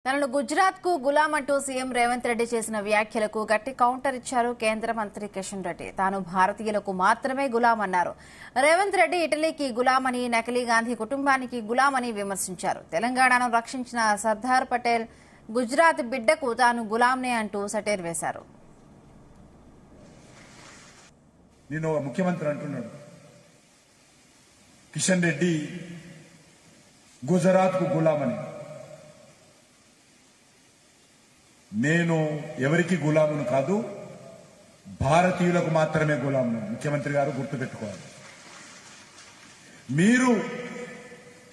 తనను గుజరాత్ కు గులాం అంటూ సీఎం రేవంత్ రెడ్డి చేసిన వ్యాఖ్యలకు గట్టి కౌంటర్ ఇచ్చారు కేంద్ర మంత్రి కిషన్ రెడ్డి. తాను భారతీయులకు మాత్రమే గులాం అన్నారు. రేవంత్ రెడ్డి ఇటలీకి గులామని, నకిలీ గాంధీ కుటుంబానికి గులామని విమర్శించారు. తెలంగాణను రక్షించిన సర్దార్ పటేల్ గుజరాత్ బిడ్డకు తాను గులాంనే అంటూ సటైర్ వేశారు. నేను ముఖ్యమంత్రి అంటున్నాడు, కిషన్ రెడ్డి గుజరాత్ కు గులామని. నేను ఎవరికి గులామును కాదు, భారతీయులకు మాత్రమే గులామును. ముఖ్యమంత్రి గారు గుర్తుపెట్టుకోవాలి. మీరు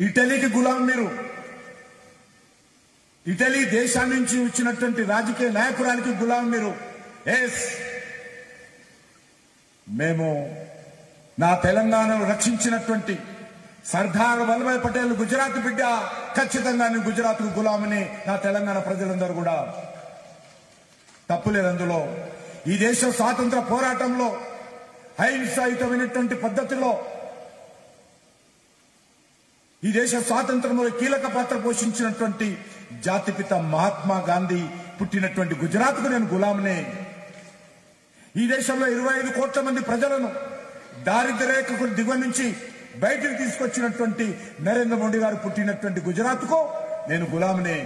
ఇటలీకి గులాం. మీరు ఇటలీ దేశాన్ని నుంచి వచ్చినటువంటి రాజకీయ నాయకురానికి గులాం మీరు. ఎస్, మేము నా తెలంగాణను రక్షించినటువంటి సర్దార్ వల్లభాయ్ పటేల్ గుజరాత్ బిడ్డ. ఖచ్చితంగా నేను గుజరాత్ కు గులామని నా తెలంగాణ ప్రజలందరూ కూడా. తప్పులేదు అందులో. ఈ దేశ స్వాతంత్ర పోరాటంలో అహింసాయుతమైనటువంటి పద్ధతిలో ఈ దేశ స్వాతంత్రంలో కీలక పాత్ర పోషించినటువంటి జాతిపిత మహాత్మా గాంధీ పుట్టినటువంటి గుజరాత్ కు నేను గులాంనే. ఈ దేశంలో 25 కోట్ల మంది ప్రజలను దారిద్ర్య రేఖకు దిగువ నుంచి బయటకు తీసుకొచ్చినటువంటి నరేంద్ర మోడీ గారు పుట్టినటువంటి గుజరాత్ కు నేను గులాంనే.